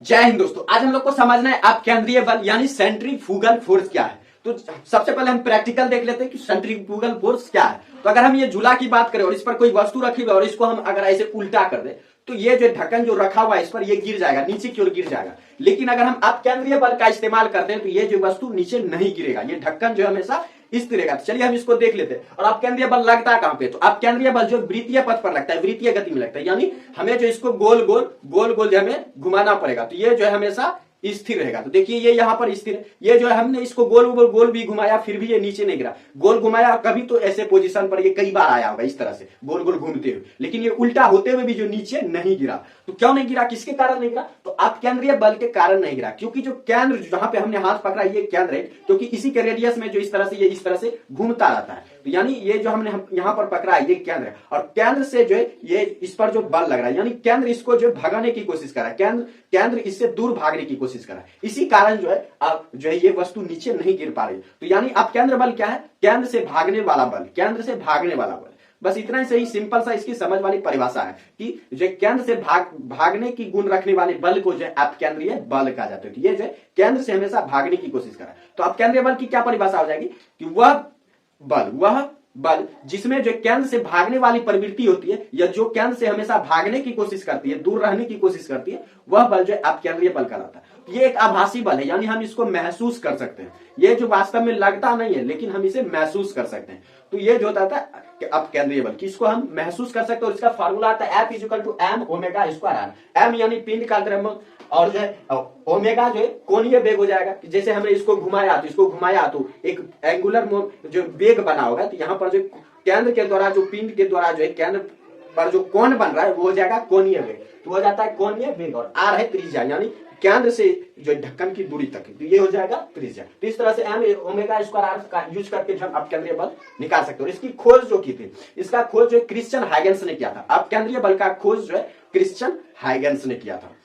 जय हिंद दोस्तों। आज हम लोग को समझना है आप केंद्रीय बल यानी सेंट्रीफ्यूगल फोर्स क्या है। तो सबसे पहले हम प्रैक्टिकल देख लेते हैं कि सेंट्रीफ्यूगल फोर्स क्या है। तो अगर हम ये झूला की बात करें और इस पर कोई वस्तु रखी हुई और इसको हम अगर ऐसे उल्टा कर दे तो ये जो ढक्कन जो रखा हुआ है इस पर ये गिर जाएगा, नीचे की ओर गिर जाएगा। लेकिन अगर हम आप केंद्रीय बल का इस्तेमाल करते हैं तो ये जो वस्तु नीचे नहीं गिरेगा, ये ढक्कन जो हमेशा इस तरह का। चलिए हम इसको देख लेते हैं। और आप केंद्रीय बल लगता है कहां पे, तो आप केंद्रीय बल जो वृत्तीय पथ पर लगता है, वृत्तीय गति में लगता है, यानी हमें जो इसको गोल गोल जो हमें घुमाना पड़ेगा तो ये जो है हमेशा स्थिर रहेगा। तो देखिए ये यहां पर स्थिर है, ये जो है हमने इसको गोल भी घुमाया फिर भी ये नीचे नहीं गिरा। गोल घुमाया कभी तो ऐसे पोजीशन पर ये कई बार आया होगा इस तरह से गोल घूमते हुए, लेकिन ये उल्टा होते हुए भी जो नीचे नहीं गिरा। तो क्यों नहीं गिरा, किसके कारण नहीं गिरा, तो आप केंद्रीय बल के कारण नहीं गिरा। क्योंकि जो केंद्र जहां पे हमने हाथ पकड़ा ये केंद्र है, क्योंकि इसी के रेडियस में जो इस तरह से ये इस तरह से घूमता रहता है। तो यानी ये जो हमने यहां पर पकड़ा है ये केंद्र है, और केंद्र से जो है ये इस पर जो बल लग रहा है, यानी केंद्र इसको जो भगाने की कोशिश कर रहा है, केंद्र इससे दूर भागने की कोशिश कर रहा है। इसी कारण जो है आप जो है ये वस्तु नीचे नहीं गिर पा रही। तो यानी आप केंद्र बल क्या है, केंद्र से भागने वाला बल, केंद्र से भागने वाला बल। बस इतना ही सही सिंपल सा इसकी समझ वाली परिभाषा है कि जो केंद्र से भागने की गुण रखने वाले बल को जो है आप केंद्रीय बल कहा जाता है। तो ये जो है केंद्र से हमेशा भागने की कोशिश कर रहा है। तो आप केंद्रीय बल की क्या परिभाषा हो जाएगी कि वह बल जिसमें जो केंद्र से भागने वाली प्रवृत्ति होती है, या जो केंद्र से हमेशा भागने की कोशिश करती है, दूर रहने की कोशिश करती है, वह बल जो है आप केंद्रीय बल कहलाता है। ये एक आभासी बल है, यानी हम इसको महसूस कर सकते हैं। ये जो वास्तव में लगता नहीं है लेकिन हम इसे महसूस कर सकते हैं। तो ये जो होता है अब केंद्रीय बल किसको हम महसूस कर सकते हैं, और इसका फार्मूला आता है F = m ω²r। m यानी पिंड का द्रव्यमान, और जो है ओमेगा जो है कोणीय वेग हो जाएगा। जैसे हमने इसको घुमाया तो एक एंगुलर जो वेग बना होगा, तो यहाँ पर जो केंद्र के द्वारा जो पिंड के द्वारा जो है केंद्र पर जो कोण बन रहा है वो हो जाएगा कोणीय वेग। तो हो जाता है कोणीय वेग, और r है त्रिज्या, यानी केंद्र से जो ढक्कन की दूरी तक, तो ये हो जाएगा त्रिज्या। तो इस तरह से m ω² का यूज करके हम आप केंद्रीय बल निकाल सकते हो। और इसकी खोज जो की थी, इसका खोज जो क्रिश्चियन हाइगेंस ने किया था। आप केंद्रीय बल का खोज जो है क्रिश्चियन हाइगेंस ने किया था।